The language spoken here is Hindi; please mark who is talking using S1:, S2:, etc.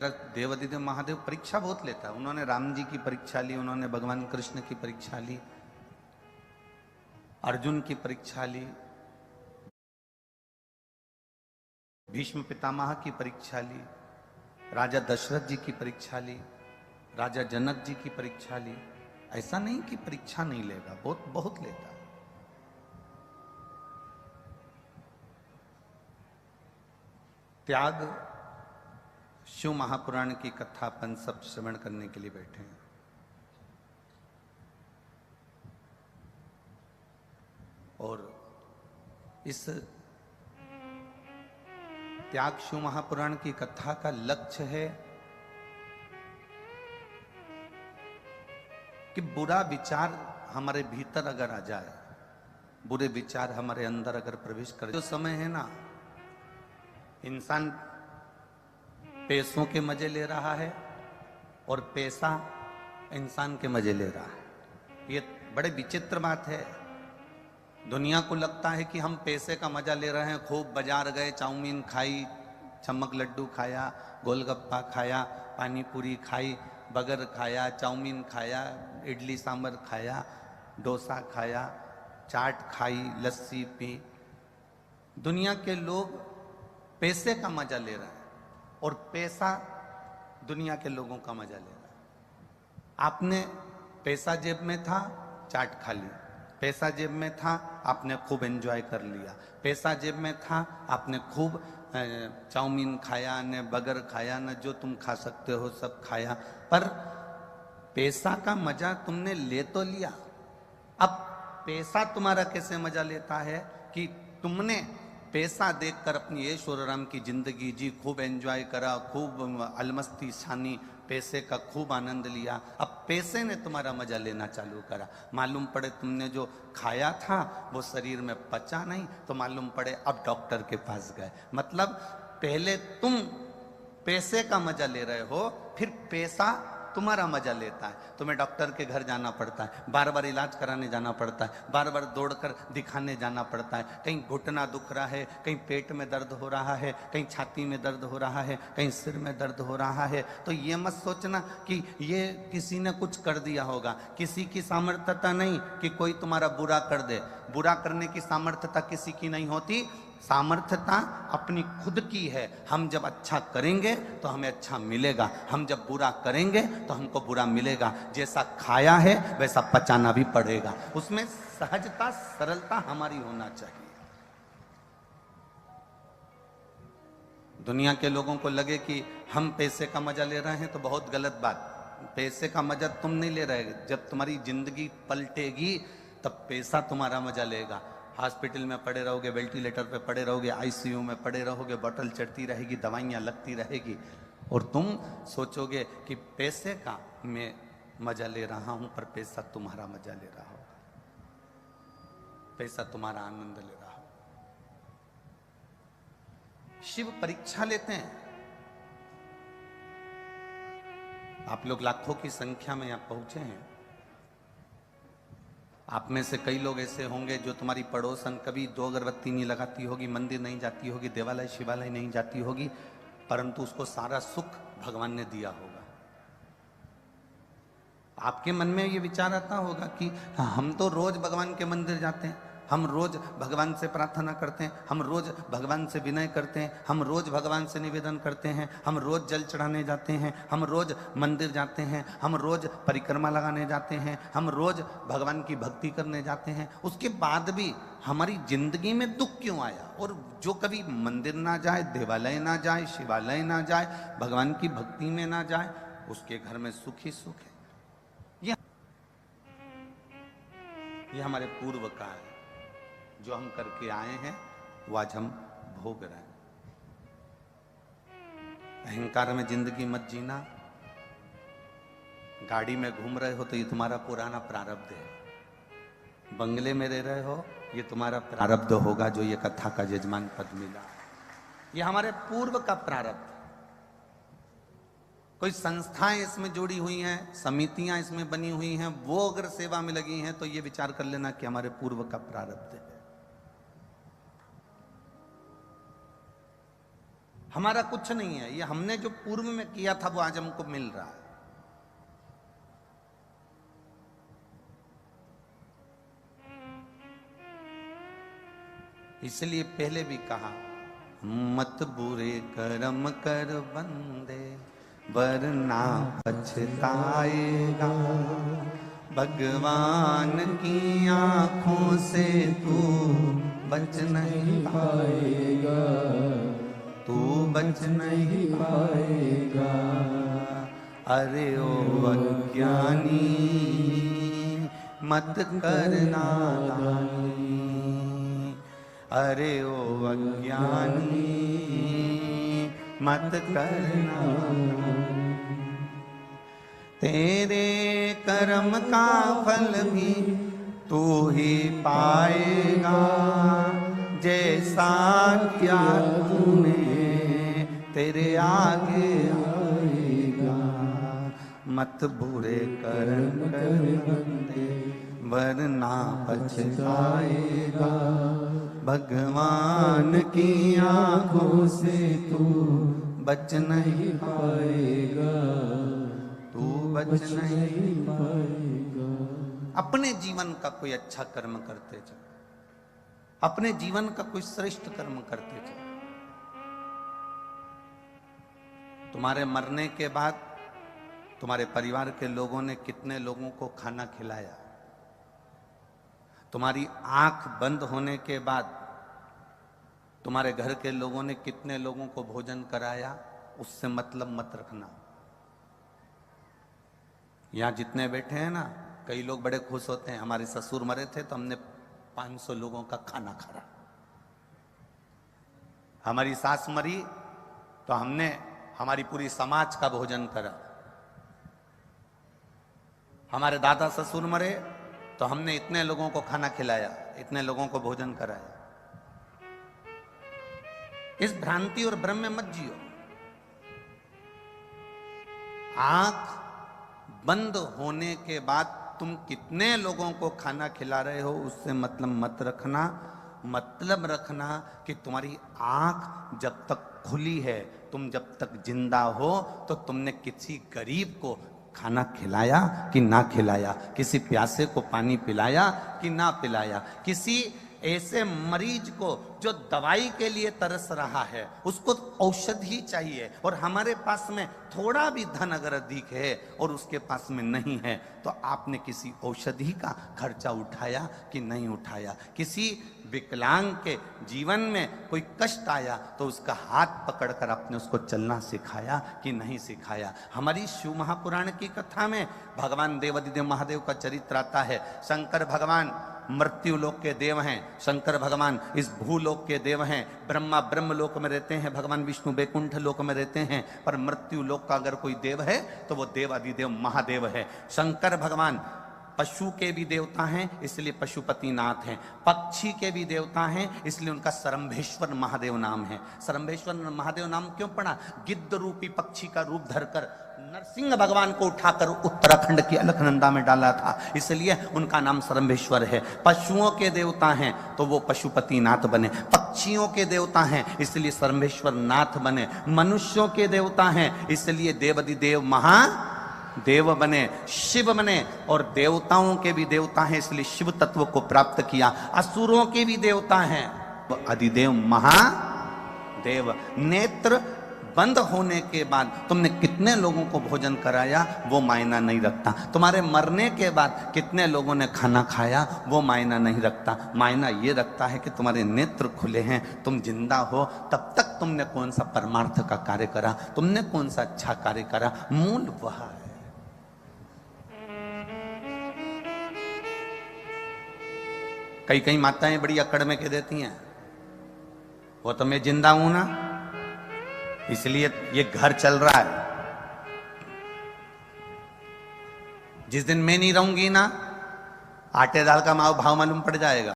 S1: देवादिदेव महादेव परीक्षा बहुत लेता है। उन्होंने राम जी की परीक्षा ली, उन्होंने भगवान कृष्ण की परीक्षा ली, अर्जुन की परीक्षा ली, भीष्म पितामह की परीक्षा ली, राजा दशरथ जी की परीक्षा ली, राजा जनक जी की परीक्षा ली। ऐसा नहीं कि परीक्षा नहीं लेगा, बहुत बहुत लेता है। त्याग शिव महापुराण की कथा अपन सब श्रवण करने के लिए बैठे हैं। और इस त्याग शिव महापुराण की कथा का लक्ष्य है कि बुरा विचार हमारे भीतर अगर आ जाए, बुरे विचार हमारे अंदर अगर प्रवेश करे, जो समय है ना, इंसान पैसों के मजे ले रहा है और पैसा इंसान के मजे ले रहा है। ये बड़े विचित्र बात है। दुनिया को लगता है कि हम पैसे का मजा ले रहे हैं, खूब बाजार गए, चाउमीन खाई, चमक लड्डू खाया, गोलगप्पा खाया, पानी पूरी खाई, बर्गर खाया, चाउमीन खाया, इडली सांभर खाया, डोसा खाया, चाट खाई, लस्सी पी। दुनिया के लोग पैसे का मजा ले रहे हैं और पैसा दुनिया के लोगों का मजा ले रहा है। आपने पैसा जेब में था, चाट खा ली, पैसा जेब में था, आपने खूब एंजॉय कर लिया, पैसा जेब में था, आपने खूब चाउमीन खाया, न बर्गर खाया, न जो तुम खा सकते हो सब खाया, पर पैसा का मजा तुमने ले तो लिया। अब पैसा तुम्हारा कैसे मजा लेता है कि तुमने पैसा देखकर अपनी ऐशो आराम की जिंदगी जी, खूब एंजॉय करा, खूब अलमस्ती छानी, पैसे का खूब आनंद लिया। अब पैसे ने तुम्हारा मजा लेना चालू करा। मालूम पड़े तुमने जो खाया था वो शरीर में पचा नहीं, तो मालूम पड़े अब डॉक्टर के पास गए। मतलब पहले तुम पैसे का मजा ले रहे हो, फिर पैसा तुम्हारा मजा लेता है। तुम्हें डॉक्टर के घर जाना पड़ता है, बार बार इलाज कराने जाना पड़ता है, बार बार दौड़कर दिखाने जाना पड़ता है। कहीं घुटना दुख रहा है, कहीं पेट में दर्द हो रहा है, कहीं छाती में दर्द हो रहा है, कहीं सिर में दर्द हो रहा है, तो ये मत सोचना कि ये किसी ने कुछ कर दिया होगा। किसी की सामर्थ्यता नहीं कि कोई तुम्हारा बुरा कर दे। बुरा करने की सामर्थ्यता किसी की नहीं होती, सामर्थ्यता अपनी खुद की है। हम जब अच्छा करेंगे तो हमें अच्छा मिलेगा, हम जब बुरा करेंगे तो हमको बुरा मिलेगा। जैसा खाया है वैसा पचाना भी पड़ेगा। उसमें सहजता, सरलता हमारी होना चाहिए। दुनिया के लोगों को लगे कि हम पैसे का मजा ले रहे हैं तो बहुत गलत बात। पैसे का मजा तुम नहीं ले रहे, जब तुम्हारी जिंदगी पलटेगी तब पैसा तुम्हारा मजा लेगा। हॉस्पिटल में पड़े रहोगे, वेंटिलेटर पे पड़े रहोगे, आईसीयू में पड़े रहोगे, बोतल चढ़ती रहेगी, दवाइयाँ लगती रहेगी, और तुम सोचोगे कि पैसे का मैं मजा ले रहा हूं, पर पैसा तुम्हारा मजा ले रहा हो, पैसा तुम्हारा आनंद ले रहा हो। शिव परीक्षा लेते हैं। आप लोग लाखों की संख्या में यहां पहुंचे हैं। आप में से कई लोग ऐसे होंगे जो तुम्हारी पड़ोसन कभी 2 अगरबत्ती नहीं लगाती होगी, मंदिर नहीं जाती होगी, देवालय शिवालय नहीं जाती होगी, परंतु उसको सारा सुख भगवान ने दिया होगा। आपके मन में ये विचार आता होगा कि हम तो रोज भगवान के मंदिर जाते हैं, हम रोज भगवान से प्रार्थना करते हैं, हम रोज भगवान से विनय करते हैं, हम रोज भगवान से निवेदन करते हैं, हम रोज जल चढ़ाने जाते हैं, हम रोज मंदिर जाते हैं, हम रोज परिक्रमा लगाने जाते हैं, हम रोज भगवान की भक्ति करने जाते हैं। उसके बाद भी हमारी जिंदगी में दुख क्यों आया? और जो कभी मंदिर ना जाए, देवालय ना जाए, शिवालय ना जाए, भगवान की भक्ति में ना जाए, उसके घर में सुख ही सुख है। ये हमारे पूर्व का है, जो हम करके आए हैं वो आज हम भोग रहे हैं। अहंकार में जिंदगी मत जीना। गाड़ी में घूम रहे हो तो ये तुम्हारा पुराना प्रारब्ध है। बंगले में रह रहे हो, ये तुम्हारा प्रारब्ध होगा जो ये कथा का यजमान पद मिला। ये हमारे पूर्व का प्रारब्ध। कोई संस्थाएं इसमें जुड़ी हुई हैं, समितियां इसमें बनी हुई हैं, वो अगर सेवा में लगी हैं तो ये विचार कर लेना कि हमारे पूर्व का प्रारब्ध है। हमारा कुछ नहीं है, ये हमने जो पूर्व में किया था वो आज हमको मिल रहा है। इसलिए पहले भी कहा, मत बुरे कर्म कर बंदे वरना पछताएगा। भगवान की आंखों से तू बच नहीं पाएगा, तू बच नहीं पाएगा। अरे ओ अज्ञानी मत करना दानी, अरे ओ अज्ञानी मत करना। तेरे कर्म का फल भी तू ही पाएगा, जैसा किया तूने तेरे आगे आएगा। मत बुरे कर्म कर बंदे वरना पछताएगा। भगवान की आंखों से तू बच नहीं पाएगा, तू बच नहीं पाएगा। अपने जीवन का कोई अच्छा कर्म करते जाओ, अपने जीवन का कोई श्रेष्ठ कर्म करते जाओ। तुम्हारे मरने के बाद तुम्हारे परिवार के लोगों ने कितने लोगों को खाना खिलाया, तुम्हारी आंख बंद होने के बाद तुम्हारे घर के लोगों ने कितने लोगों को भोजन कराया, उससे मतलब मत रखना। यहां जितने बैठे हैं ना, कई लोग बड़े खुश होते हैं, हमारे ससुर मरे थे तो हमने 500 लोगों का खाना खाया, हमारी सास मरी तो हमने हमारी पूरी समाज का भोजन करा, हमारे दादा ससुर मरे तो हमने इतने लोगों को खाना खिलाया, इतने लोगों को भोजन कराया। इस भ्रांति और भ्रम में मत जियो। आंख बंद होने के बाद तुम कितने लोगों को खाना खिला रहे हो उससे मतलब मत रखना। मतलब रखना कि तुम्हारी आंख जब तक खुली है, तुम जब तक जिंदा हो, तो तुमने किसी गरीब को खाना खिलाया कि ना खिलाया, किसी प्यासे को पानी पिलाया कि ना पिलाया, किसी ऐसे मरीज को जो दवाई के लिए तरस रहा है उसको औषधि चाहिए, और हमारे पास में थोड़ा भी धन अगर अधिक है और उसके पास में नहीं है, तो आपने किसी औषधि का खर्चा उठाया कि नहीं उठाया। किसी विकलांग के जीवन में कोई कष्ट आया तो उसका हाथ पकड़कर आपने उसको चलना सिखाया कि नहीं सिखाया। हमारी शिव महापुराण की कथा में भगवान देवाधिदेव महादेव का चरित्र आता है। शंकर भगवान मृत्यु लोक के देव हैं, शंकर भगवान इस भूलोक के देव हैं, ब्रह्मा ब्रह्म लोक में रहते हैं, भगवान विष्णु बैकुंठ लोक में रहते हैं, पर मृत्यु लोक का अगर कोई देव है तो वो देवाधिदेव महादेव है। शंकर भगवान पशु के भी देवता हैं, इसलिए पशुपति नाथ हैं। पक्षी के भी देवता हैं, इसलिए उनका सरंभेश्वर महादेव नाम है। सरंभेश्वर महादेव नाम क्यों पड़ा? गिद्ध रूपी पक्षी का रूप धरकर नरसिंह भगवान को उठाकर उत्तराखंड की अलकनंदा में डाला था, इसलिए उनका नाम सरंभेश्वर है। पशुओं के देवता हैं तो वो पशुपति नाथ बने, पक्षियों के देवता हैं इसलिए सरंभेश्वर नाथ बने, मनुष्यों के देवता हैं इसलिए देवाधिदेव महादेव बने, शिव बने, और देवताओं के भी देवता हैं इसलिए शिव तत्व को प्राप्त किया। असुरों के भी देवता हैं, अधिदेव महादेव। नेत्र बंद होने के बाद तुमने कितने लोगों को भोजन कराया वो मायना नहीं रखता। तुम्हारे मरने के बाद कितने लोगों ने खाना खाया वो मायना नहीं रखता। मायना ये रखता है कि तुम्हारे नेत्र खुले हैं, तुम जिंदा हो, तब तक तुमने कौन सा परमार्थ का कार्य करा, तुमने कौन सा अच्छा कार्य करा, मूल वह है। कई कई माताएं बड़ी अकड़ में कह देती हैं, वो तो मैं जिंदा हूं ना इसलिए ये घर चल रहा है, जिस दिन मैं नहीं रहूंगी ना आटे दाल का भाव मालूम पड़ जाएगा।